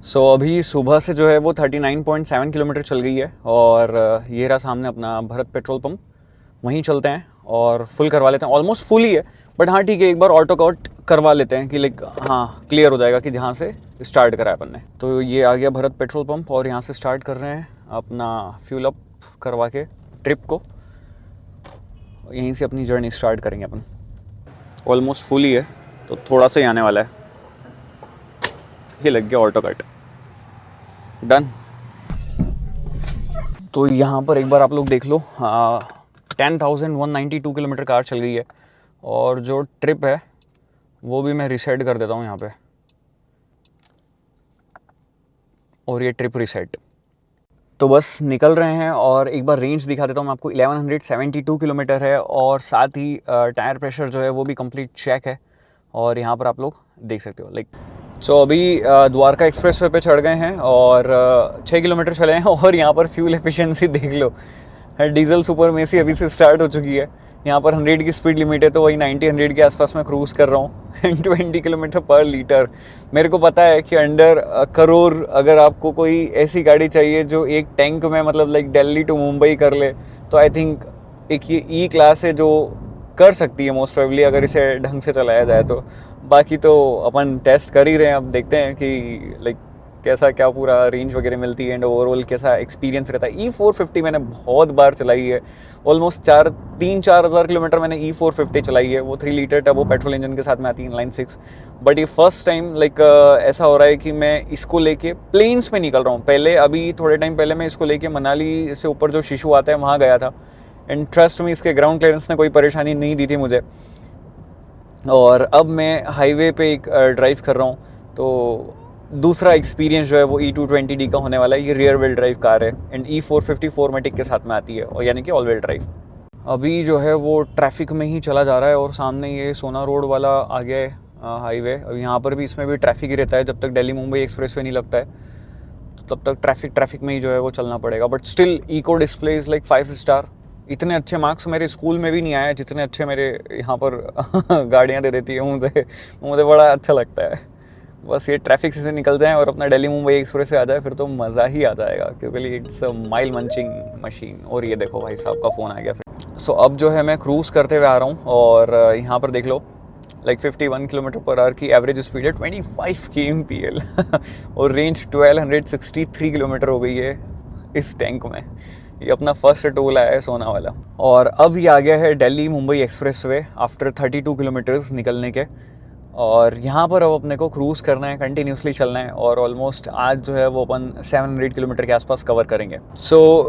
अभी सुबह से जो है वो 39.7 किलोमीटर चल गई है और ये रहा सामने अपना भरत पेट्रोल पंप। वहीं चलते हैं और फुल करवा लेते हैं। ऑलमोस्ट फुल ही है, बट हाँ ठीक है, एक बार ऑटो कट करवा लेते हैं कि लाइक हाँ क्लियर हो जाएगा कि जहाँ से स्टार्ट करा है अपन ने। तो ये आ गया भरत पेट्रोल पंप और यहाँ से स्टार्ट कर रहे हैं अपना फ्यूल अप करवा के ट्रिप को। यहीं से अपनी जर्नी स्टार्ट करेंगे अपन। ऑलमोस्ट फुल ही है तो थोड़ा सा ही आने वाला है। ये लग गया ऑटो कट, डन। तो यहाँ पर एक बार आप लोग देख लो, 10,192 किलोमीटर कार चल गई है और जो ट्रिप है वो भी मैं रिसेट कर देता हूँ यहाँ पे, और ये ट्रिप रिसेट। तो बस निकल रहे हैं और एक बार रेंज दिखा देता हूँ मैं आपको। 1172 किलोमीटर है और साथ ही टायर प्रेशर जो है वो भी कंप्लीट चेक है। और यहाँ पर आप लोग देख सकते हो लाइक अभी द्वारका एक्सप्रेस वे पे चढ़ गए हैं और 6 किलोमीटर चले हैं। और यहाँ पर फ्यूल एफिशिएंसी देख लो, डीजल सुपर मेसी अभी से स्टार्ट हो चुकी है। यहाँ पर 100 की स्पीड लिमिट है तो वही 90-100 के आसपास मैं क्रूज़ कर रहा हूँ 20 किलोमीटर पर लीटर। मेरे को पता है कि अंडर करोड़ अगर आपको कोई ऐसी गाड़ी चाहिए जो एक टैंक में मतलब लाइक दिल्ली टू मुंबई कर ले, तो आई थिंक एक ये ई क्लास है जो कर सकती है मोस्ट प्रोबेबली, अगर इसे ढंग से चलाया जाए तो। बाकी तो अपन टेस्ट कर ही रहे हैं, अब देखते हैं कि लाइक कैसा क्या पूरा रेंज वगैरह मिलती है एंड ओवरऑल कैसा एक्सपीरियंस रहता है। E450 मैंने बहुत बार चलाई है, ऑलमोस्ट 3-4 हज़ार किलोमीटर मैंने E450 चलाई है। वो 3 लीटर टर्बो पेट्रोल इंजन के साथ में आती है, इनलाइन 6। बट ये फर्स्ट टाइम लाइक ऐसा हो रहा है कि मैं इसको लेके प्लेन्स में निकल रहा हूँ। पहले अभी थोड़े टाइम पहले मैं इसको लेके मनाली से ऊपर जो शिशु आता है वहाँ गया था, एंड ट्रस्ट में इसके ग्राउंड क्लियरेंस ने कोई परेशानी नहीं दी थी मुझे। और अब मैं हाईवे पे एक ड्राइव कर रहा हूँ, तो दूसरा एक्सपीरियंस जो है वो E220D का होने वाला है। ये रियर व्हील ड्राइव कार है एंड E450 4मैटिक के साथ में आती है, और यानी कि ऑल व्हील ड्राइव। अभी जो है वो ट्रैफिक में ही चला जा रहा है और सामने ये सोना रोड वाला आ गया है हाईवे। अब यहाँ पर भी इसमें भी ट्रैफिक ही रहता है जब तक दिल्ली मुंबई एक्सप्रेस वे नहीं लगता है, तो तब तक ट्रैफिक में ही जो है वो चलना पड़ेगा। But still eco display is like 5 star. इतने अच्छे मार्क्स मेरे स्कूल में भी नहीं आए जितने अच्छे मेरे यहाँ पर गाड़ियाँ दे देती है मुझे बड़ा अच्छा लगता है। बस ये ट्रैफिक से निकल जाएं और अपना दिल्ली मुंबई एक्सप्रेस से आ जाए, फिर तो मज़ा ही आ जाएगा, क्योंकि it's a mile munching machine. और ये देखो भाई साहब का फ़ोन आ गया फिर। अब जो है मैं क्रूज़ करते हुए आ रहा हूँ और यहाँ पर देख लो लाइक 51 किलोमीटर पर आवर की एवरेज स्पीड है, 25 kmpl और रेंज 1263 किलोमीटर हो गई है इस टैंक में। ये अपना फर्स्ट टोल आया है सोना वाला। और अब ये आ गया है Delhi Mumbai express way after 32 kilometres निकलने के। और यहाँ पर अब अपने को क्रूज़ करना है, कंटिन्यूसली चलना है और ऑलमोस्ट आज जो है वो अपन 700 किलोमीटर के आसपास कवर करेंगे।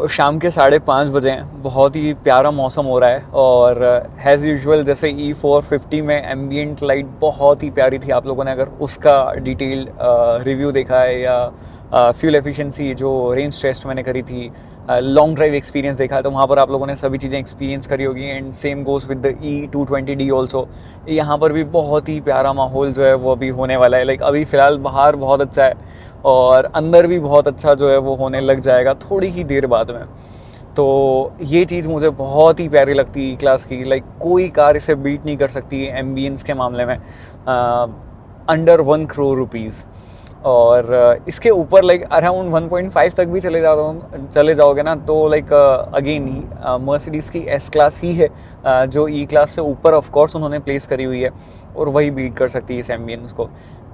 शाम के 5:30 बजे हैं, बहुत ही प्यारा मौसम हो रहा है और एज़ यूजुअल जैसे E450 में एम्बियंट लाइट बहुत ही प्यारी थी। आप लोगों ने अगर उसका डिटेल रिव्यू देखा है या फ्यूल एफिशिएंसी जो रेंज टेस्ट मैंने करी थी, लॉन्ग ड्राइव एक्सपीरियंस देखा है, तो वहाँ पर आप लोगों ने सभी चीज़ें एक्सपीरियंस करी होगी। And same goes with the E220D also. यहाँ पर भी बहुत ही प्यारा माहौल जो है वो अभी होने वाला है। लाइक अभी फ़िलहाल बाहर बहुत अच्छा है और अंदर भी बहुत अच्छा जो है वो होने लग जाएगा थोड़ी ही देर बाद में। तो ये चीज़ मुझे बहुत ही प्यारी लगती है क्लास की। लाइक कोई कार इसे बीट नहीं कर सकती है एम्बियंस के मामले में, अंडर 1 करोड़ रुपीज़। और इसके ऊपर लाइक अराउंड 1.5 तक भी चले जाओगे ना, तो लाइक अगेन मर्सिडीज़ की एस क्लास ही है जो ई क्लास से ऊपर ऑफ कोर्स उन्होंने प्लेस करी हुई है और वही बीट कर सकती है इस एम्बियंस को।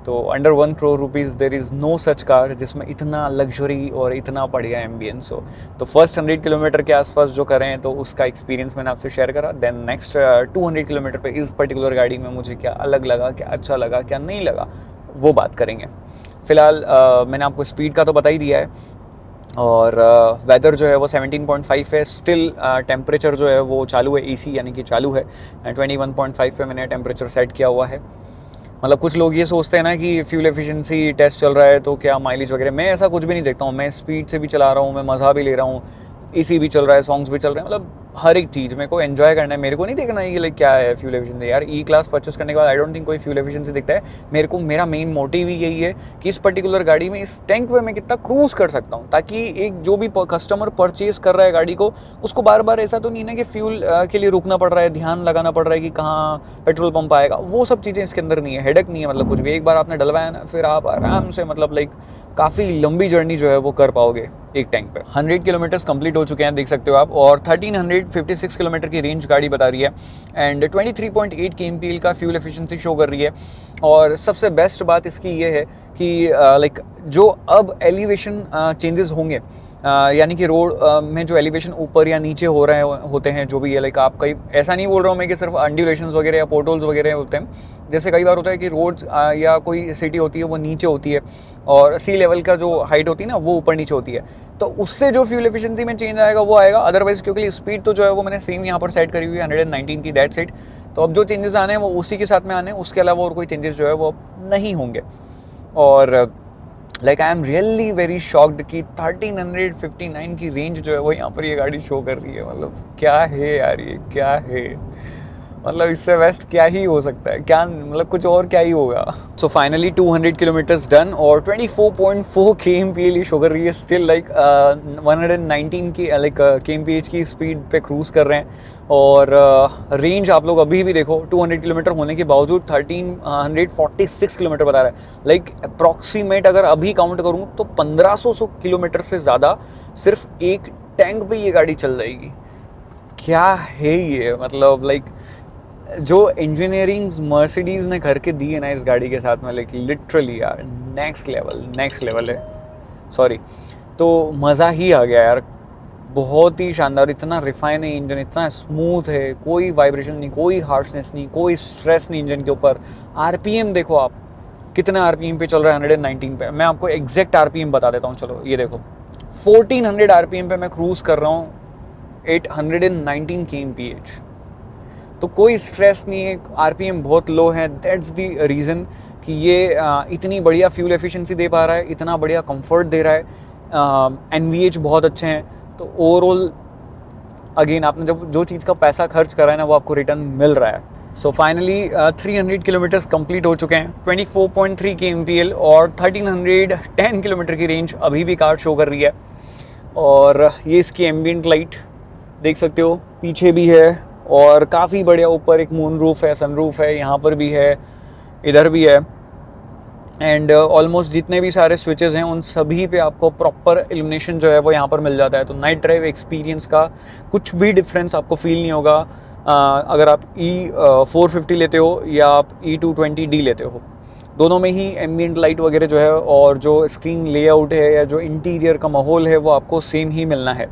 तो under 1 crore rupees there is no such car जिसमें इतना लग्जरी और इतना बढ़िया एम्बियंस हो। तो फर्स्ट 100 किलोमीटर के आसपास जो करें तो उसका एक्सपीरियंस मैंने आपसे शेयर करा। देन नेक्स्ट 200 किलोमीटर पे इस पर्टिकुलर गाड़ी में मुझे क्या अलग लगा, क्या अच्छा लगा, क्या नहीं लगा, वो बात करेंगे। फ़िलहाल मैंने आपको स्पीड का तो बता ही दिया है और वेदर जो है वो 17.5 है। स्टिल टेम्परेचर जो है वो चालू है, AC यानी कि चालू है। 21.5 पे मैंने टेम्परेचर सेट किया हुआ है। मतलब कुछ लोग ये सोचते हैं ना कि फ्यूल एफिशिएंसी टेस्ट चल रहा है तो क्या माइलेज वगैरह, मैं ऐसा कुछ भी नहीं देखता हूँ। मैं स्पीड से भी चला रहा हूँ, मैं मज़ा भी ले रहा हूँ, AC भी चल रहा है, सॉन्ग्स भी चल रहे हैं। मतलब हर एक चीज़ मेरे को एंजॉय करना है, मेरे को नहीं देखना है कि लाइक क्या है फ्यूल एफिशिएंसी। यार ई क्लास परचेस करने के बाद आई डोंट थिंक कोई फ्यूल एफिशिएंसी दिखता है मेरे को। मेरा मेन मोटिव ही यही है कि इस पर्टिकुलर गाड़ी में, इस टैंक पे मैं कितना क्रूज़ कर सकता हूँ, ताकि एक जो भी कस्टमर परचेज कर रहा है गाड़ी को, उसको बार बार ऐसा तो नहीं ना कि फ्यूल के लिए रुकना पड़ रहा है, ध्यान लगाना पड़ रहा है कि कहाँ पेट्रोल पंप आएगा। वो सब चीज़ें इसके अंदर नहीं है, हेडेक नहीं है। मतलब कुछ भी एक बार आपने डलवाया ना, फिर आप आराम से मतलब लाइक काफ़ी लंबी जर्नी जो है वो कर पाओगे एक टैंक पे। 100 किलोमीटर्स कंप्लीट हो चुके हैं, देख सकते हो आप, और 1356 किलोमीटर की रेंज गाड़ी बता रही है एंड 23.8 kmpl का फ्यूल एफिशिएंसी शो कर रही है। और सबसे बेस्ट बात इसकी ये है कि लाइक जो अब एलिवेशन चेंजेस होंगे, यानी कि रोड में जो एलिवेशन ऊपर या नीचे हो रहे होते हैं, जो भी है, लाइक आप कई, ऐसा नहीं बोल रहा हूँ मैं कि सिर्फ अंडुलेशंस वगैरह या पोर्टल्स वगैरह होते हैं। जैसे कई बार होता है कि रोड्स या कोई सिटी होती है वो नीचे होती है और सी लेवल का जो हाइट होती है ना वो ऊपर नीचे होती है, तो उससे जो फ्यूल एफिशिएंसी में चेंज आएगा वो आएगा। अदरवाइज क्योंकि स्पीड तो जो है वो मैंने सेम यहाँ पर सेट करी हुई है 119 की, दैट्स इट। तो अब जो चेंजेस आने हैं वो उसी के साथ में आने हैं, उसके अलावा और कोई चेंजेस जो है वो नहीं होंगे। और like I am really very shocked कि 1359 की रेंज जो है वो यहाँ पर ये गाड़ी शो कर रही है। मतलब क्या है यार, ये क्या है, मतलब इससे बेस्ट क्या ही हो सकता है, क्या मतलब कुछ और क्या ही होगा। सो फाइनली 200 किलोमीटर्स डन और 24.4 kmpl शो कर रही है। स्टिल लाइक 119 की लाइक kmph की स्पीड पे क्रूज कर रहे हैं। और रेंज आप लोग अभी भी देखो, 200 किलोमीटर होने के बावजूद 1346 किलोमीटर बता रहा है। लाइक अप्रॉक्सीमेट अगर अभी काउंट करूँ तो 1500 किलोमीटर से ज़्यादा सिर्फ एक टैंक पे ये गाड़ी चल जाएगी। क्या है ये, मतलब लाइक जो इंजीनियरिंग मर्सिडीज़ ने करके दी है ना इस गाड़ी के साथ में, लाइक लिटरली यार नेक्स्ट लेवल है, सॉरी। तो मज़ा ही आ गया यार, बहुत ही शानदार। इतना रिफाइन है इंजन, इतना स्मूथ है, कोई वाइब्रेशन नहीं, कोई हार्शनेस नहीं, कोई स्ट्रेस नहीं इंजन के ऊपर। आरपीएम देखो आप, कितना आरपीएम पे चल रहा है, 119 पे। मैं आपको एग्जैक्ट आरपीएम बता देता हूँ, चलो ये देखो, 1400 आरपीएम पे मैं क्रूज़ कर रहा हूँ 819 kmph। तो कोई स्ट्रेस नहीं है, आरपीएम बहुत लो है। दैट्स द रीज़न कि ये इतनी बढ़िया फ्यूल एफिशिएंसी दे पा रहा है, इतना बढ़िया कंफर्ट दे रहा है, एनवीएच बहुत अच्छे हैं। तो ओवरऑल अगेन आपने जब जो चीज़ का पैसा खर्च करा है ना वो आपको रिटर्न मिल रहा है। सो फाइनली 300 किलोमीटर्स कंप्लीट हो चुके हैं, 24.3 kmpl और 1310 किलोमीटर की रेंज अभी भी कार शो कर रही है। और ये इसकी एम्बियंट लाइट देख सकते हो, पीछे भी है और काफ़ी बढ़िया। ऊपर एक मून रूफ है, सन रूफ है, यहाँ पर भी है, इधर भी है। एंड ऑलमोस्ट जितने भी सारे स्विचेस हैं उन सभी पे आपको प्रॉपर इल्यूमिनेशन जो है वो यहाँ पर मिल जाता है। तो नाइट ड्राइव एक्सपीरियंस का कुछ भी डिफरेंस आपको फील नहीं होगा अगर आप E450 लेते हो या आप E220D लेते हो। दोनों में ही एम्बियंट लाइट वगैरह जो है और जो स्क्रीन लेआउट है या जो इंटीरियर का माहौल है वो आपको सेम ही मिलना है।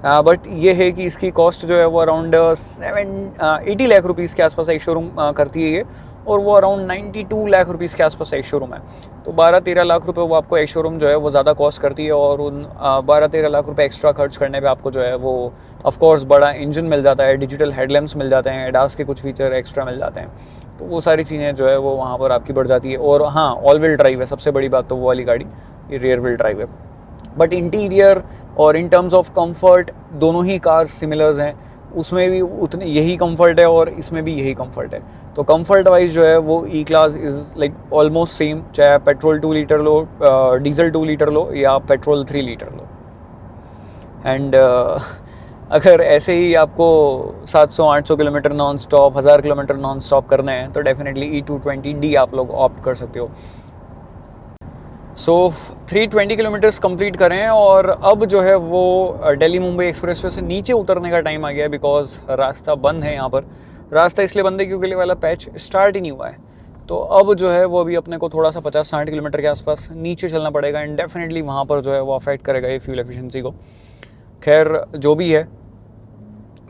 बट ये है कि इसकी कॉस्ट जो है वो अराउंड 80 लाख रुपीज़ के आसपास एक शोरूम करती है ये, और वो अराउंड 92 लाख रुपीज़ के आसपास एक शोरूम है। तो 12-13 लाख रुपए वो आपको एक शोरूम जो है वो ज़्यादा कॉस्ट करती है, और उन 12-13 लाख रुपए एक्स्ट्रा खर्च करने पे आपको जो है वो ऑफकोर्स बड़ा इंजन मिल जाता है, डिजिटल हेडलैम्प्स मिल जाते हैं, एडास के कुछ फीचर एक्स्ट्रा मिल जाते हैं। तो वो सारी चीज़ें जो है वो वहाँ पर आपकी बढ़ जाती है। और हाँ, ऑल व्हील ड्राइव है, सबसे बड़ी बात तो वो वाली गाड़ी, ये रियर व्हील ड्राइव है। बट इंटीरियर और इन टर्म्स ऑफ कंफर्ट दोनों ही कार्स सिमिलर्स हैं, उसमें भी उतने यही कंफर्ट है और इसमें भी यही कंफर्ट है। तो कंफर्ट वाइज जो है वो E class is like almost same, चाहे आप पेट्रोल 2 लीटर लो, डीजल 2 लीटर लो या पेट्रोल 3 लीटर लो। एंड अगर ऐसे ही आपको 700-800 kilometre non stop, 1000 kilometre non stop करने हैं तो डेफिनेटली E220D आप लोग ऑप्ट कर सकते हो। सो 320 किलोमीटर्स कंप्लीट करें और अब जो है वो दिल्ली मुंबई एक्सप्रेसवे से नीचे उतरने का टाइम आ गया है, बिकॉज रास्ता बंद है यहाँ पर। रास्ता इसलिए बंद है क्योंकि ये वाला पैच स्टार्ट ही नहीं हुआ है। तो अब जो है वो अभी अपने को थोड़ा सा 50-60 किलोमीटर के आसपास नीचे चलना पड़ेगा, एंड डेफिनेटली वहाँ पर जो है वो अफेक्ट करेगा ये फ्यूल एफिशिएंसी को। खैर जो भी है,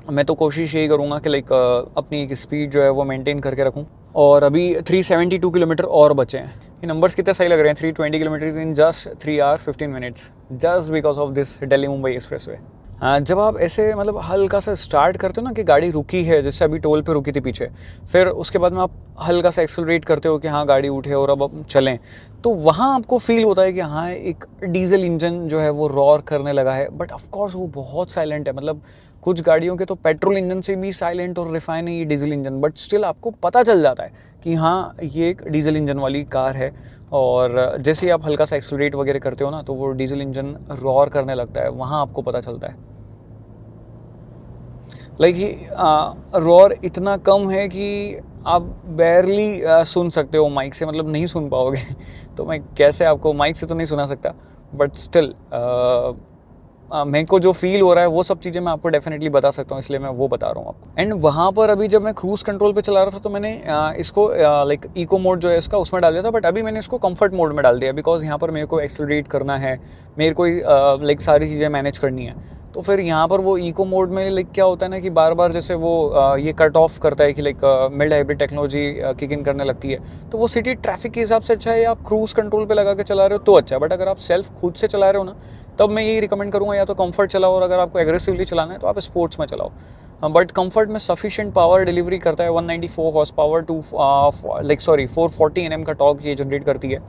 मैं तो कोशिश यही करूँगा कि लाइक अपनी एक स्पीड जो है वो मेंटेन करके रखूँ। और अभी 372 किलोमीटर और बचे हैं। ये नंबर्स कितने सही लग रहे हैं, 320 kilometre in just 3 hour 15 minutes, just because of this Delhi Mumbai expressway. हाँ, जब आप ऐसे मतलब हल्का सा स्टार्ट करते हो ना कि गाड़ी रुकी है, जैसे अभी टोल पे रुकी थी पीछे, फिर उसके बाद में आप हल्का सा एक्सेलरेट करते हो कि हाँ गाड़ी उठे और अब चलें, तो वहाँ आपको फील होता है कि हाँ एक डीजल इंजन जो है वो रॉर करने लगा है, बट ऑफ कोर्स वो बहुत साइलेंट है। मतलब कुछ गाड़ियों के तो पेट्रोल इंजन से भी साइलेंट और रिफाइन है ये डीजल इंजन, बट स्टिल आपको पता चल जाता है कि हाँ ये एक डीजल इंजन वाली कार है। और जैसे ही आप हल्का सा एक्सीलरेट वगैरह करते हो ना तो वो डीजल इंजन रॉर करने लगता है, वहाँ आपको पता चलता है। लाइक रॉर इतना कम है कि आप बैरली सुन सकते हो माइक से, मतलब नहीं सुन पाओगे तो मैं कैसे आपको माइक से तो नहीं सुना सकता, बट स्टिल मेरे को जो फील हो रहा है वो सब चीज़ें मैं आपको डेफिनेटली बता सकता हूँ, इसलिए मैं वो बता रहा हूँ आपको। एंड वहाँ पर अभी जब मैं क्रूज़ कंट्रोल पे चला रहा था तो मैंने इसको लाइक इको मोड जो है इसका उसमें डाल दिया था, बट अभी मैंने इसको कंफर्ट मोड में डाल दिया, बिकॉज यहाँ पर मेरे को एक्सीलरेट करना है, मेरे को लाइक सारी चीज़ें मैनेज करनी है। तो फिर यहाँ पर वो इको मोड में लाइक क्या होता है ना कि बार बार जैसे वो ये कट ऑफ करता है कि like mild hybrid technology kick in करने लगती है, तो वो सिटी ट्रैफिक के हिसाब से अच्छा है, या आप क्रूज़ कंट्रोल पे लगा के चला रहे हो तो अच्छा है। बट अगर आप सेल्फ खुद से चला रहे हो ना तब मैं यही रिकमेंड करूँगा या तो कंफर्ट चलाओ, और अगर आपको एग्रेसिवली चलाना है तो आप स्पोर्ट्स में चलाओ। बट कंफर्ट में सफिशिएंट पावर डिलीवरी करता है, 194 horsepower to like 440 Nm का टॉर्क ये जनरेट करती है,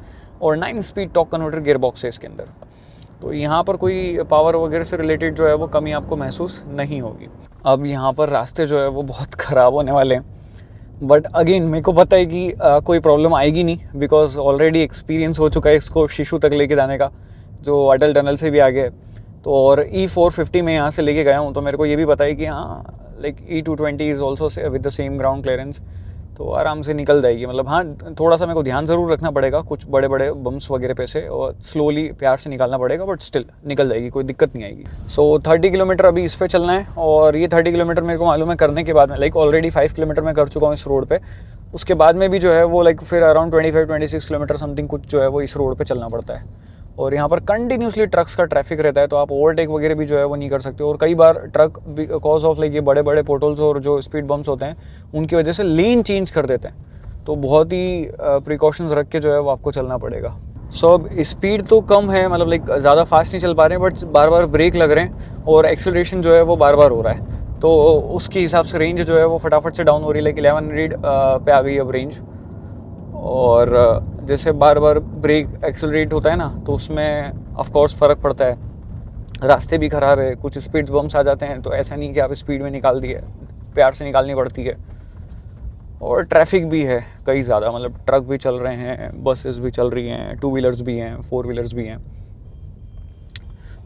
और 9 speed torque converter gearbox है इसके अंदर। तो यहाँ पर कोई पावर वगैरह से रिलेटेड जो है वो कमी आपको महसूस नहीं होगी। अब यहाँ पर रास्ते जो है वो बहुत ख़राब होने वाले हैं, बट अगेन मेरे को पता है कि कोई प्रॉब्लम आएगी नहीं, बिकॉज ऑलरेडी एक्सपीरियंस हो चुका है इसको शिशु तक लेके जाने का, जो अटल टनल से भी आगे है। तो और E450 में यहाँ से लेके गया हूँ, तो मेरे को ये भी पता है कि हाँ like E220 is also with the same ground clearance, तो आराम से निकल जाएगी। मतलब हाँ थोड़ा सा मेरे को ध्यान ज़रूर रखना पड़ेगा कुछ बड़े बड़े बम्स वगैरह पे से, और स्लोली प्यार से निकालना पड़ेगा, बट स्टिल निकल जाएगी, कोई दिक्कत नहीं आएगी। सो 30 किलोमीटर अभी इस पे चलना है, और ये 30 किलोमीटर मेरे को मालूम है करने के बाद में लाइक ऑलरेडी 5 किलोमीटर मैं कर चुका हूँ इस रोड पे, उसके बाद में भी जो है वो लाइक फिर अराउंड 25-26 किलोमीटर समथिंग कुछ जो है वो इस रोड पर चलना पड़ता है। और यहाँ पर कंटिन्यूसली ट्रक्स का ट्रैफिक रहता है, तो आप ओवरटेक वगैरह भी जो है वो नहीं कर सकते। और कई बार ट्रक बिकॉज ऑफ लाइक ये बड़े बड़े पोर्टल्स और जो स्पीड बम्प्स होते हैं उनकी वजह से लेन चेंज कर देते हैं, तो बहुत ही प्रिकॉशंस रख के जो है वो आपको चलना पड़ेगा। सो अब स्पीड तो कम है, मतलब लाइक ज़्यादा फास्ट नहीं चल पा रहे हैं, बट बार बार ब्रेक लग रहे हैं और एक्सेलरेशन जो है वो बार बार हो रहा है, तो उसके हिसाब से रेंज जो है वो फटाफट से डाउन हो रही है। लाइक 1100 पे आ गई अब रेंज। और जैसे बार बार ब्रेक एक्सेलरेट होता है ना तो उसमें ऑफ कोर्स फ़र्क पड़ता है। रास्ते भी ख़राब है, कुछ स्पीड बम्स आ जाते हैं, तो ऐसा नहीं कि आप स्पीड में निकाल दिए, प्यार से निकालनी पड़ती है। और ट्रैफिक भी है कई ज़्यादा, मतलब ट्रक भी चल रहे हैं, बसेस भी चल रही हैं, 2 व्हीलर्स भी हैं, 4 व्हीलर्स भी हैं।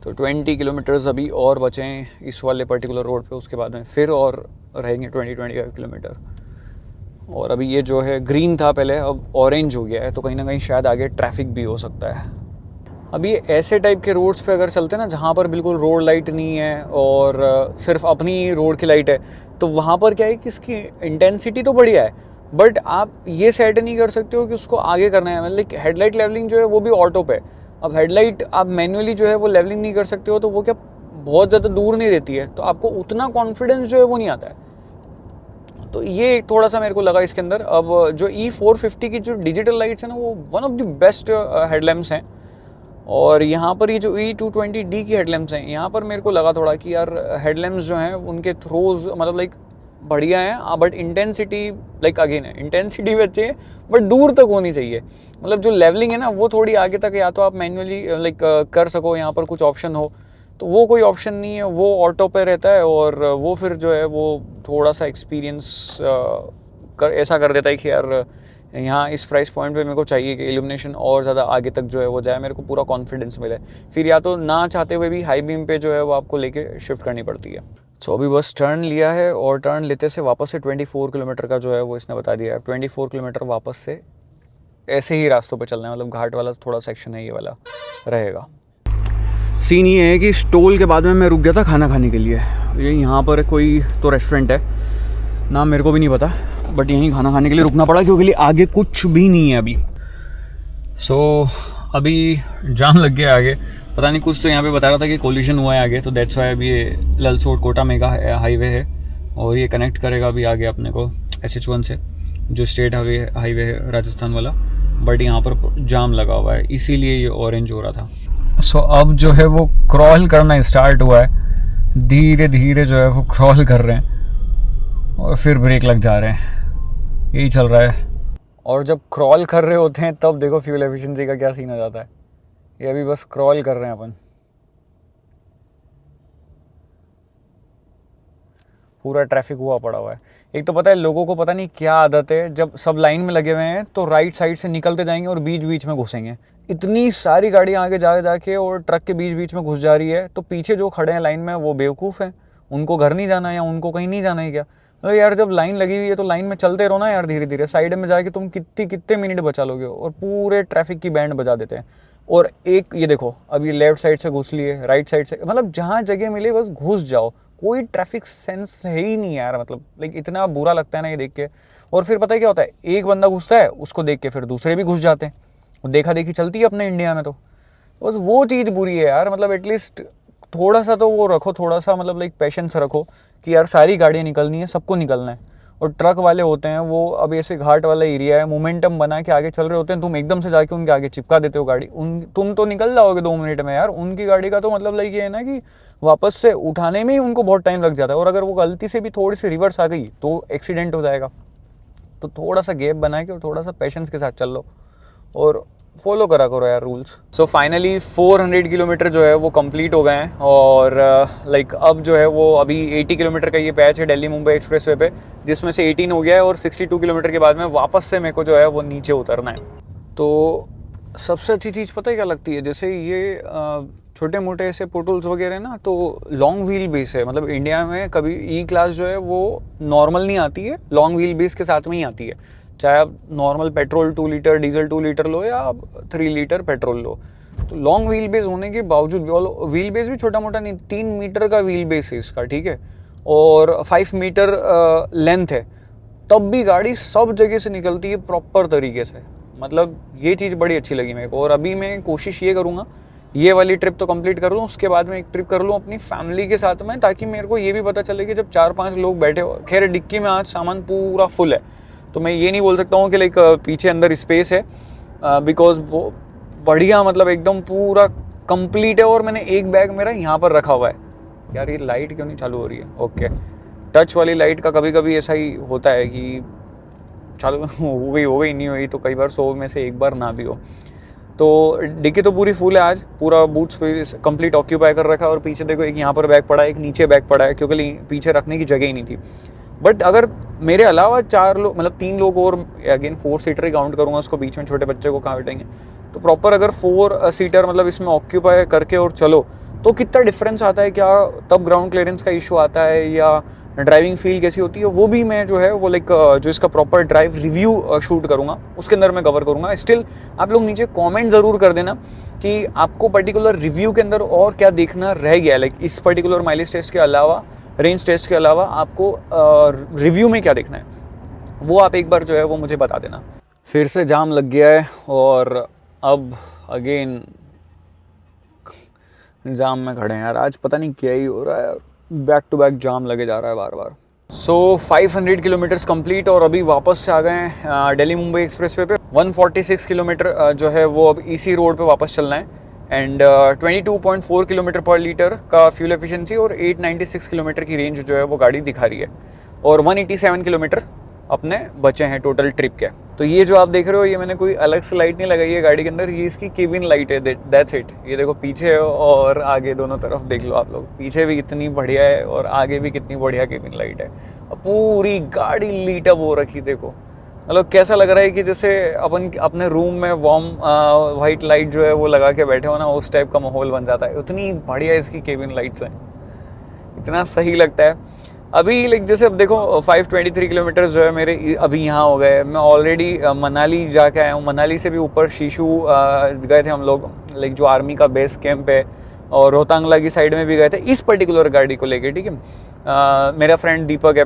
तो 20 किलोमीटर्स अभी और बचे हैं इस वाले पर्टिकुलर रोड पे, उसके बाद में फिर और रहेंगे 20-25 किलोमीटर। और अभी ये जो है ग्रीन था पहले, अब ऑरेंज हो गया है, तो कहीं ना कहीं शायद आगे ट्रैफिक भी हो सकता है। अभी ऐसे टाइप के रोड्स पे अगर चलते हैं ना जहाँ पर बिल्कुल रोड लाइट नहीं है और सिर्फ अपनी रोड की लाइट है, तो वहाँ पर क्या है कि इसकी इंटेंसिटी तो बढ़िया है, बट आप ये सेट नहीं कर सकते हो कि उसको आगे करना है। मतलब हेडलाइट लेवलिंग जो है वो भी ऑटो पे। अब हेडलाइट आप मैन्युअली जो है वो लेवलिंग नहीं कर सकते हो, तो वो क्या बहुत ज़्यादा दूर नहीं रहती है, तो आपको उतना कॉन्फिडेंस जो है वो नहीं आता है। तो ये थोड़ा सा मेरे को लगा इसके अंदर। अब जो E450 की जो डिजिटल लाइट्स हैं ना, वो one of the best headlamps हैं। और यहाँ पर ये जो E220D की हेडलैम्प्स हैं, यहाँ पर मेरे को लगा थोड़ा कि यार हेडलैम्प्स जो हैं उनके थ्रोज मतलब लाइक बढ़िया हैं, बट इंटेंसिटी लाइक अगेन है, इंटेंसिटी भी अच्छी है बट दूर तक होनी चाहिए। मतलब जो लेवलिंग है ना वो थोड़ी आगे तक, या तो आप मैन्युअली लाइक कर सको, यहाँ पर कुछ ऑप्शन हो, तो वो कोई ऑप्शन नहीं है, वो ऑटो पे रहता है। और वो फिर जो है वो थोड़ा सा एक्सपीरियंस ऐसा कर देता है कि यार यहाँ इस प्राइस पॉइंट पे मेरे को चाहिए कि इल्यूमिनेशन और ज़्यादा आगे तक जो है वो जाए, मेरे को पूरा कॉन्फिडेंस मिले। फिर या तो ना चाहते हुए भी हाई बीम पे जो है वो आपको लेके शिफ्ट करनी पड़ती है। तो अभी बस टर्न लिया है, और टर्न लेते से वापस से 24 किलोमीटर का जो है वो इसने बता दिया है। 24 किलोमीटर वापस से ऐसे ही रास्तों पर चलना है, मतलब घाट वाला थोड़ा सेक्शन है ये वाला रहेगा। सीन ये है कि स्टॉल के बाद में मैं रुक गया था खाना खाने के लिए। ये यहाँ पर कोई तो रेस्टोरेंट है, नाम मेरे को भी नहीं पता, बट यहीं खाना खाने के लिए रुकना पड़ा क्योंकि आगे कुछ भी नहीं है अभी। सो अभी जाम लग गया आगे, पता नहीं कुछ तो यहाँ पे बता रहा था कि कोलिजन हुआ है आगे, तो दैट्स वाई अभी ये ललसोट कोटा मेगा हाईवे है, और ये कनेक्ट करेगा अभी आगे अपने को SH1 से, जो स्टेट हाईवे है राजस्थान वाला। बट यहाँ पर जाम लगा हुआ है, इसीलिए ये ऑरेंज हो रहा था। सो अब जो है वो क्रॉल करना स्टार्ट हुआ है, धीरे धीरे जो है वो क्रॉल कर रहे हैं और फिर ब्रेक लग जा रहे हैं, यही चल रहा है। और जब क्रॉल कर रहे होते हैं तब देखो फ्यूल एफिशिएंसी का क्या सीन हो जाता है। ये अभी बस क्रॉल कर रहे हैं अपन, पूरा ट्रैफिक हुआ पड़ा हुआ है। एक तो पता है लोगों को पता नहीं क्या आदत है, जब सब लाइन में लगे हुए हैं तो राइट साइड से निकलते जाएंगे और बीच बीच में घुसेंगे। इतनी सारी गाड़ियाँ आगे जाके और ट्रक के बीच बीच में घुस जा रही है, तो पीछे जो खड़े हैं लाइन में वो बेवकूफ़ हैं, उनको घर नहीं जाना है या उनको कहीं नहीं जाना है क्या? मतलब यार जब लाइन लगी हुई है तो लाइन में चलते रहो ना यार, धीरे धीरे साइड में जाके तुम कितने मिनट बचा लोगे, और पूरे ट्रैफिक की बैंड बजा देते हैं। और एक ये देखो अब ये लेफ्ट साइड से घुस लिए, राइट साइड से, मतलब जहाँ जगह मिले बस घुस जाओ, कोई ट्रैफिक सेंस है ही नहीं यार। मतलब लाइक इतना बुरा लगता है ना ये देख के। और फिर पता है क्या होता है, एक बंदा घुसता है उसको देख के फिर दूसरे भी घुस जाते हैं, देखा देखी चलती है अपने इंडिया में। तो बस वो चीज़ बुरी है यार। मतलब एटलीस्ट थोड़ा सा तो वो रखो, थोड़ा सा मतलब लाइक पेशेंस रखो कि यार सारी गाड़ियाँ निकलनी है, सबको निकलना है। और ट्रक वाले होते हैं वो, अब ऐसे घाट वाला एरिया है, मोमेंटम बना के आगे चल रहे होते हैं, तुम एकदम से जाके उनके आगे चिपका देते हो गाड़ी, तुम तो निकल जाओगे 2 मिनट में यार। उनकी गाड़ी का तो मतलब लाइक ये है ना कि वापस से उठाने में ही उनको बहुत टाइम लग जाता है, और अगर वो गलती से भी थोड़ी सी रिवर्स आ गई तो एक्सीडेंट हो जाएगा। तो थोड़ा सा गैप बना के और थोड़ा सा पेशेंस के साथ चल लो और फॉलो करा करो यार रूल्स। सो फाइनली 400 किलोमीटर जो है वो कंप्लीट हो गए हैं, और लाइक अब जो है वो अभी 80 किलोमीटर का ये पैच है दिल्ली मुंबई एक्सप्रेसवे पे, जिसमें से 18 हो गया है, और 62 किलोमीटर के बाद में वापस से मेरे को जो है वो नीचे उतरना है। तो सबसे अच्छी चीज़ पता है क्या लगती है, जैसे ये छोटे मोटे ऐसे पोर्टल्स वगैरह ना, तो लॉन्ग व्हील बेस है। मतलब इंडिया में कभी ई क्लास जो है वो नॉर्मल नहीं आती है, लॉन्ग व्हील बेस के साथ में ही आती है। चाहे आप normal petrol 2 litre, diesel 2 litre लो या आप 3 लीटर पेट्रोल लो, तो लॉन्ग व्हील बेस होने के बावजूद भी, और व्हील बेस भी छोटा मोटा नहीं, 3 मीटर का व्हील बेस है इसका, ठीक है, और 5 मीटर लेंथ है, तब भी गाड़ी सब जगह से निकलती है प्रॉपर तरीके से। मतलब ये चीज़ बड़ी अच्छी लगी मेरे को। और अभी मैं कोशिश ये करूँगा, ये वाली ट्रिप तो कंप्लीट कर लूँ, उसके बाद में एक ट्रिप कर लूँ अपनी फैमिली के साथ में, ताकि मेरे को ये भी पता चले कि जब 4-5 लोग बैठे हो, खैर डिक्की में आज सामान पूरा फुल है, तो मैं ये नहीं बोल सकता हूँ कि लाइक पीछे अंदर स्पेस है, बिकॉज वो बढ़िया मतलब एकदम पूरा कंप्लीट है। और मैंने एक बैग मेरा यहाँ पर रखा हुआ है। यार ये लाइट क्यों नहीं चालू हो रही है? ओके, टच वाली लाइट का कभी कभी ऐसा ही होता है कि चालू हो गई नहीं हुई, तो कई बार 100 में से एक बार ना भी हो। तो डिक्की तो पूरी फुल है आज, पूरा बूट स्पेस कंप्लीट ऑक्यूपाई कर रखा है। और पीछे देखो एक यहाँ पर बैग पड़ा है, एक नीचे बैग पड़ा है, क्योंकि पीछे रखने की जगह ही नहीं थी। बट अगर मेरे अलावा 4 लोग, मतलब 3 लोग और, अगेन 4 सीटर ही काउंट करूँगा उसको, बीच में छोटे बच्चे को कहाँ बैठेंगे, तो प्रॉपर अगर 4 सीटर मतलब इसमें ऑक्यूपाई करके और चलो, तो कितना डिफरेंस आता है, क्या तब ग्राउंड क्लियरेंस का इशू आता है या ड्राइविंग फील कैसी होती है, वो भी मैं जो है वो लाइक जो इसका प्रॉपर ड्राइव रिव्यू शूट करूँगा उसके अंदर मैं कवर करूँगा। स्टिल आप लोग नीचे कमेंट ज़रूर कर देना कि आपको पर्टिकुलर रिव्यू के अंदर और क्या देखना रह गया, लाइक इस पर्टिकुलर माइलेज टेस्ट के अलावा, रेंज टेस्ट के अलावा आपको रिव्यू में क्या देखना है, वो आप एक बार जो है वो मुझे बता देना। फिर से जाम लग गया है और अब अगेन जाम में खड़े हैं यार। आज पता नहीं क्या ही हो रहा है, बैक टू बैक जाम लगे जा रहा है बार बार। सो 500 किलोमीटर्स कंप्लीट और अभी वापस से आ गए हैं दिल्ली मुंबई एक्सप्रेसवे पे। 146 किलोमीटर जो है वो अब इसी रोड पे वापस चलना है, एंड 22.4 किलोमीटर पर लीटर का फ्यूल एफिशिएंसी और 896 किलोमीटर की रेंज जो है वो गाड़ी दिखा रही है, और 187 किलोमीटर अपने बचे हैं टोटल ट्रिप के। तो ये जो आप देख रहे हो, ये मैंने कोई अलग से लाइट नहीं लगाई है गाड़ी के अंदर, ये इसकी केबिन लाइट है, दैट्स इट। ये देखो पीछे और आगे दोनों तरफ देख लो आप लोग, पीछे भी कितनी बढ़िया है और आगे भी कितनी बढ़िया केबिन लाइट है। पूरी गाड़ी लीट अप हो रखी, देखो मतलब कैसा लग रहा है कि जैसे अपन अपने रूम में वार्म वाइट लाइट जो है वो लगा के बैठे हो ना, उस टाइप का माहौल बन जाता है। उतनी बढ़िया इसकी केबिन लाइट्स हैं, इतना सही लगता है। अभी लाइक जैसे अब देखो 523 किलोमीटर जो है मेरे अभी यहाँ हो गए। मैं ऑलरेडी मनाली जाके आया हूँ, मनाली से भी ऊपर शीशु गए थे हम लोग, लाइक जो आर्मी का बेस कैंप है, और रोहतांगला की साइड में भी गए थे इस पर्टिकुलर गाड़ी को लेके, ठीक है। मेरा फ्रेंड दीपक है,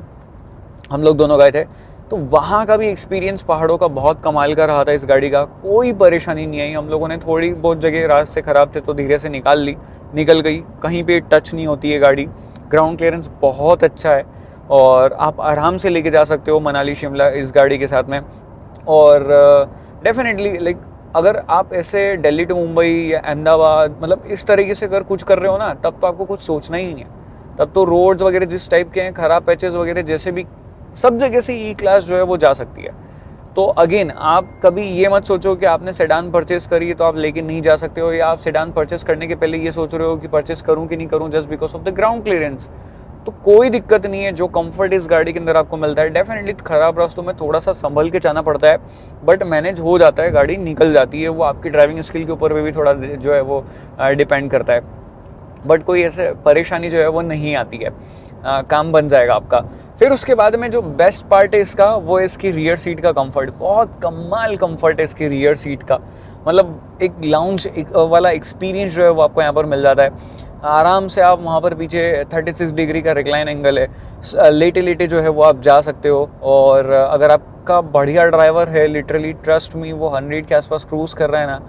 हम लोग दोनों गए थे। तो वहाँ का भी एक्सपीरियंस पहाड़ों का बहुत कमाल का रहा था इस गाड़ी का, कोई परेशानी नहीं आई। हम लोगों ने थोड़ी बहुत जगह रास्ते ख़राब थे तो धीरे से निकल गई, कहीं पे टच नहीं होती है गाड़ी। ग्राउंड क्लियरेंस बहुत अच्छा है और आप आराम से लेके जा सकते हो मनाली शिमला इस गाड़ी के साथ में। और डेफिनेटली लाइक अगर आप ऐसे दिल्ली टू मुंबई या अहमदाबाद मतलब इस तरीके से अगर कुछ कर रहे हो ना, तब तो आपको कुछ सोचना ही नहीं है। तब तो रोड्स वगैरह जिस टाइप के हैं, ख़राब पैचेस वगैरह जैसे भी, सब जगह से ई क्लास जो है वो जा सकती है। तो अगेन आप कभी ये मत सोचो कि आपने सेडान परचेस करी है तो आप लेके नहीं जा सकते हो, या आप सेडान परचेस करने के पहले ये सोच रहे हो कि परचेस करूं कि नहीं करूं just because of the ground clearance. तो कोई दिक्कत नहीं है, जो कंफर्ट इस गाड़ी के अंदर आपको मिलता है, डेफिनेटली खराब रास्तों में थोड़ा सा संभल के जाना पड़ता है, बट मैनेज हो जाता है, गाड़ी निकल जाती है। वो आपकी ड्राइविंग स्किल के ऊपर भी थोड़ा जो है वो डिपेंड करता है, बट कोई ऐसे परेशानी जो है वो नहीं आती है, काम बन जाएगा आपका। फिर उसके बाद में जो बेस्ट पार्ट है इसका वो है इसकी रियर सीट का कंफर्ट। बहुत कमाल कंफर्ट है इसकी रियर सीट का, मतलब एक लाउंज वाला एक्सपीरियंस जो है वो आपको यहाँ पर मिल जाता है। आराम से आप वहाँ पर पीछे 36 डिग्री का रिक्लाइन एंगल है, लेटे लेटे जो है वो आप जा सकते हो। और अगर आपका बढ़िया ड्राइवर है, लिटरली ट्रस्ट मी, वो 100 के आसपास क्रूज कर रहा है ना,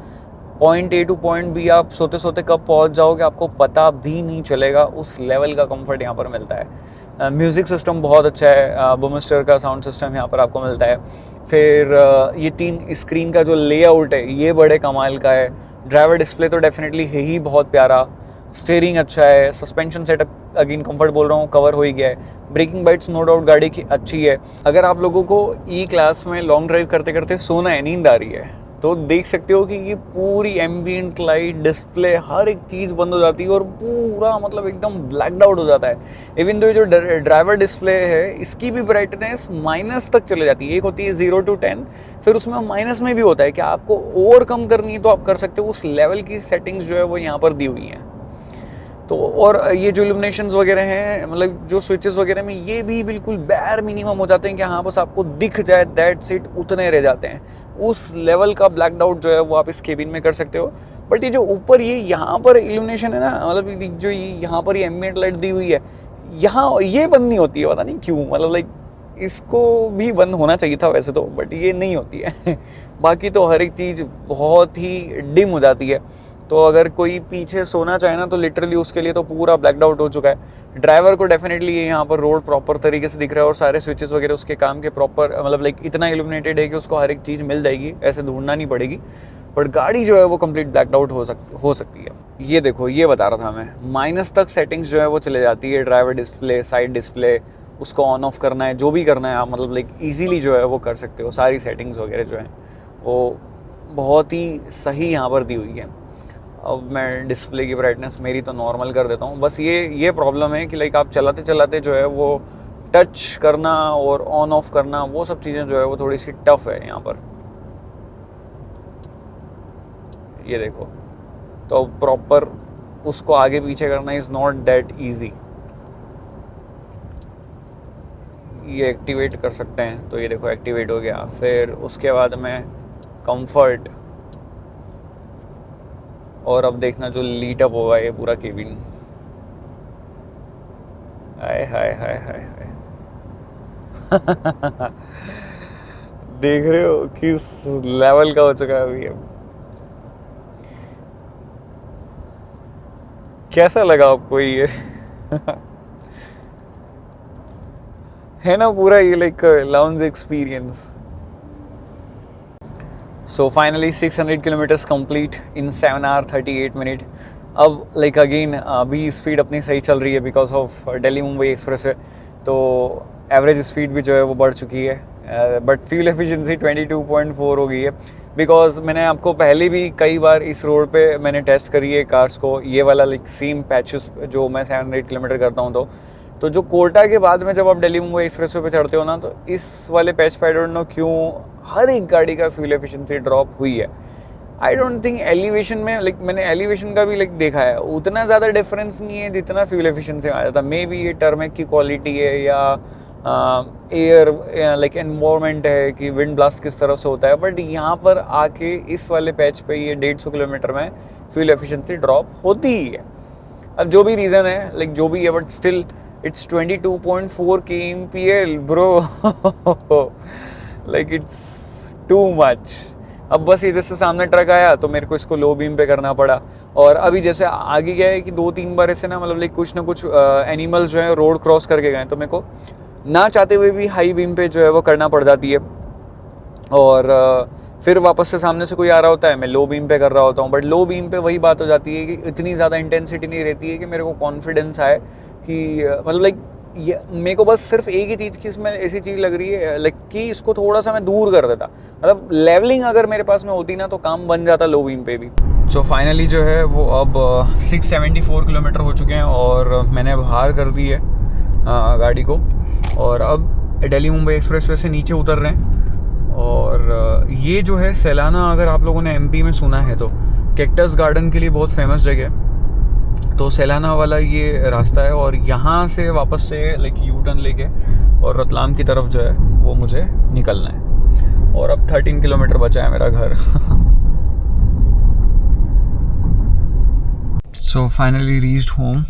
point A to point B आप सोते सोते कब पहुंच जाओगे आपको पता भी नहीं चलेगा। उस लेवल का कंफर्ट यहाँ पर मिलता है। म्यूज़िक सिस्टम बहुत अच्छा है, बूमस्टर का साउंड सिस्टम यहाँ पर आपको मिलता है। फिर ये 3 स्क्रीन का जो लेआउट है ये बड़े कमाल का है। ड्राइवर डिस्प्ले तो डेफिनेटली है ही बहुत प्यारा, स्टीयरिंग अच्छा है, सस्पेंशन सेटअप अगेन कंफर्ट बोल रहा हूँ कवर हो ही गया है। ब्रेकिंग बाइट्स नो डाउट गाड़ी की अच्छी है। अगर आप लोगों को ई क्लास में लॉन्ग ड्राइव करते करते सोना है, नींद आ रही है, तो देख सकते हो कि ये पूरी एम्बियंट लाइट, डिस्प्ले, हर एक चीज़ बंद हो जाती है और पूरा मतलब एकदम ब्लैकड आउट हो जाता है। इवन दो जो ड्राइवर डिस्प्ले है इसकी भी ब्राइटनेस माइनस तक चले जाती है। एक होती है 0 to 10, फिर उसमें माइनस में भी होता है कि आपको ओवरकम करनी है तो आप कर सकते हो। उस लेवल की सेटिंग्स जो है वो यहाँ पर दी हुई हैं। तो और ये जो इल्यूमिनेशंस वगैरह हैं, मतलब जो स्विचेस वगैरह में, ये भी बिल्कुल बैर मिनिमम हो जाते हैं कि हाँ बस आपको दिख जाए, दैट्स इट, उतने रह जाते हैं। उस लेवल का ब्लैकड आउट जो है वो आप इस केबिन में कर सकते हो। बट ये जो ऊपर ये यहाँ पर इल्यूमिनेशन है ना, मतलब जो ये यहाँ पर ये एम्बिएंट लाइट दी हुई है, यहाँ ये बंद नहीं होती है, पता नहीं क्यों, मतलब लाइक इसको भी बंद होना चाहिए था वैसे तो, बट ये नहीं होती है। बाकी तो हर एक चीज़ बहुत ही डिम हो जाती है। तो अगर कोई पीछे सोना चाहे ना तो लिटरली उसके लिए तो पूरा ब्लैकड आउट हो चुका है। ड्राइवर को डेफिनेटली यहाँ पर रोड प्रॉपर तरीके से दिख रहा है और सारे स्विचेस वगैरह उसके काम के प्रॉपर, मतलब लाइक इतना इल्यूमिनेटेड है कि उसको हर एक चीज़ मिल जाएगी, ऐसे ढूंढना नहीं पड़ेगी। बट गाड़ी जो है वो कंप्लीट ब्लैकड आउट हो सकती है। ये देखो, ये बता रहा था मैं, माइनस तक सेटिंग्स जो है वो चले जाती है। ड्राइवर डिस्प्ले, साइड डिस्प्ले, उसको ऑन ऑफ करना है, जो भी करना है आप मतलब लाइक ईजीली जो है वो कर सकते हो। सारी सेटिंग्स वगैरह जो हैं वो बहुत ही सही यहाँ पर दी हुई है। अब मैं डिस्प्ले की ब्राइटनेस मेरी तो नॉर्मल कर देता हूँ। बस ये प्रॉब्लम है कि लाइक आप चलाते चलाते जो है वो टच करना और ऑन ऑफ करना, वो सब चीज़ें जो है वो थोड़ी सी टफ है यहाँ पर। ये देखो, तो प्रॉपर उसको आगे पीछे करना इज़ नॉट दैट ईजी। ये एक्टिवेट कर सकते हैं, तो ये देखो एक्टिवेट हो गया। फिर उसके बाद में कंफर्ट, और अब देखना जो लीट अप होगा ये पूरा केबिन। हाय हाय हाय हाय हाय। देख रहे हो किस लेवल का हो चुका है अभी। अब कैसा लगा आपको ये? है ना पूरा ये like lounge experience. So finally 600 kilometres complete in 7 hours 38 minutes। अब लाइक अगेन अभी स्पीड अपनी सही चल रही है because of Delhi Mumbai express है, तो एवरेज स्पीड भी जो है वो बढ़ चुकी है। बट फ्यूल एफिशिएंसी 22.4 हो गई है। बिकॉज मैंने आपको पहले भी कई बार इस रोड पे मैंने टेस्ट करी है कार्स को, ये वाला लाइक सेम पैचेस जो मैं 700 किलोमीटर करता हूँ। तो जो कोटा के बाद में जब आप दिल्ली मुंबई एक्सप्रेस पे चढ़ते हो ना, तो इस वाले पैच पे आई डोंट नो क्यों हर एक गाड़ी का फ्यूल एफिशिएंसी ड्रॉप हुई है। आई डोंट थिंक एलिवेशन में, लाइक मैंने एलिवेशन का भी लाइक देखा है, उतना ज़्यादा डिफरेंस नहीं है जितना फ्यूल एफिशिएंसी में आ जाता। मे बी ये टर्मेक की क्वालिटी है या एयर लाइक एनवायरमेंट है कि विंड ब्लास्ट किस तरह से होता है। बट यहाँ पर आके इस वाले पैच पे ये 150 किलोमीटर में फ्यूल एफिशिएंसी ड्रॉप होती ही है। अब जो भी रीज़न है, लाइक जो भी है, but still it's 22.4 kmpl bro। like it's too much। अब बस ये जैसे सामने ट्रक आया तो मेरे को इसको लो बीम पे करना पड़ा, और अभी जैसे आगे गया है कि 2-3 बार ऐसे ना, मतलब लाइक कुछ ना कुछ एनिमल्स जो है रोड क्रॉस करके गए, तो मेरे को ना चाहते हुए भी हाई बीम पे जो है वो करना पड़ जाती है। और फिर वापस से सामने से कोई आ रहा होता है, मैं लो बीम पे कर रहा होता हूँ। बट लो बीम पे वही बात हो जाती है कि इतनी ज़्यादा इंटेंसिटी नहीं रहती है कि मेरे को कॉन्फिडेंस आए कि मतलब लाइक ये मेरे को बस सिर्फ एक ही चीज़ की इसमें ऐसी चीज़ लग रही है लाइक कि इसको थोड़ा सा मैं दूर कर देता, मतलब लेवलिंग अगर मेरे पास में होती ना तो काम बन जाता लो बीम पे भी। सो फाइनली जो है वो अब 674 किलोमीटर हो चुके हैं और मैंने बाहर कर दी है गाड़ी को, और अब दिल्ली मुंबई एक्सप्रेसवे से नीचे उतर रहे हैं। और ये जो है सैलाना, अगर आप लोगों ने एमपी में सुना है तो कैक्टस गार्डन के लिए बहुत फेमस जगह है। तो सैलाना वाला ये रास्ता है और यहाँ से वापस से लाइक यू टर्न लेके और रतलाम की तरफ जो है वो मुझे निकलना है। और अब 13 किलोमीटर बचा है मेरा घर। So finally reached home,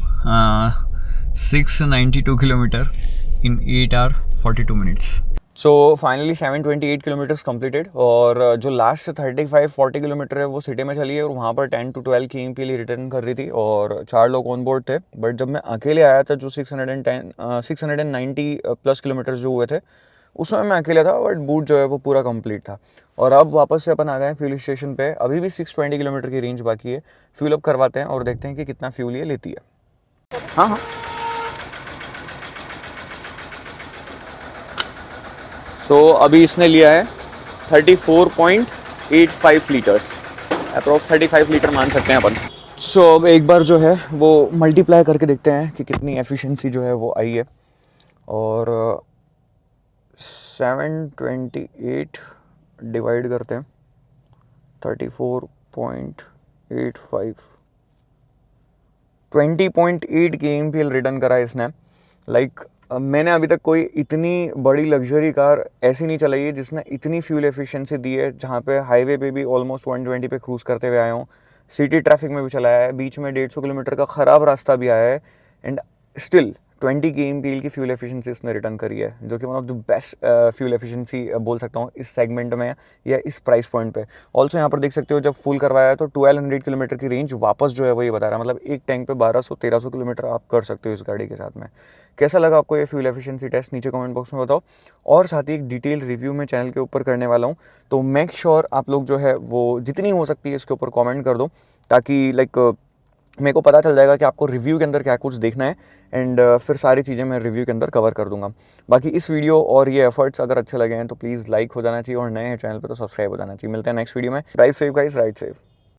692 kilometre in 8 hour 42 minutes. So finally 728 kilometres completed, और जो लास्ट 35-40 किलोमीटर है वो सिटी में चली है और वहाँ पर 10 to 12 की के लिए रिटर्न कर रही थी और 4 लोग ऑन बोर्ड थे। बट जब मैं अकेले आया था जो 690 प्लस किलोमीटर जो हुए थे उसमें मैं अकेला था, बट बूट जो है वो पूरा कंप्लीट था। और अब वापस से अपन आ गए हैं फ्यूल स्टेशन पे। अभी भी 620 किलोमीटर की रेंज बाकी है। फ्यूल अप करवाते हैं और देखते हैं कि कितना फ्यूल ये लेती है। हाँ हाँ, तो अभी इसने लिया है 34.85 लीटर्स, अप्रॉक्स 35 लीटर मान सकते हैं अपन। सो अब एक बार जो है वो मल्टीप्लाई करके देखते हैं कि कितनी एफिशिएंसी जो है वो आई है। और 728 डिवाइड करते हैं 34.85, 20.8 kmpl रिटर्न करा है इसने। लाइक मैंने अभी तक कोई इतनी बड़ी लग्जरी कार ऐसी नहीं चलाई है जिसने इतनी फ्यूल एफिशिएंसी दी है, जहाँ पे हाईवे पे भी ऑलमोस्ट 120 पे क्रूज़ करते हुए आया हूँ, सिटी ट्रैफिक में भी चलाया है, बीच में 150 किलोमीटर का ख़राब रास्ता भी आया है, एंड स्टिल 20 kmpl की फ्यूल एफिशिएंसी इसने रिटर्न करी है, जो कि one of the best fuel efficiency बोल सकता हूँ इस सेगमेंट में या इस प्राइस पॉइंट पे। ऑल्सो यहाँ पर देख सकते हो जब फुल करवाया है तो 1200 किलोमीटर की रेंज वापस जो है वो ये बता रहा है, मतलब एक टैंक पे 1200-1300 किलोमीटर आप कर सकते हो इस गाड़ी के साथ में। कैसा लगा आपको ये फ्यूल एफिशिएंसी टेस्ट, नीचे कमेंट बॉक्स में बताओ। और साथ ही एक डिटेल रिव्यू में चैनल के ऊपर करने वाला हूँ, तो मेक श्योर आप लोग जो है वो जितनी हो सकती है इसके ऊपर कॉमेंट कर दो, ताकि लाइक मेरे को पता चल जाएगा कि आपको रिव्यू के अंदर क्या कुछ देखना है, एंड फिर सारी चीज़ें मैं रिव्यू के अंदर कवर कर दूंगा। बाकी इस वीडियो और ये एफर्ट्स अगर अच्छे लगे हैं तो प्लीज़ लाइक हो जाना चाहिए, और नए हैं चैनल पे तो सब्सक्राइब हो जाना चाहिए। मिलते हैं नेक्स्ट वीडियो में। Drive safe guys, ride safe.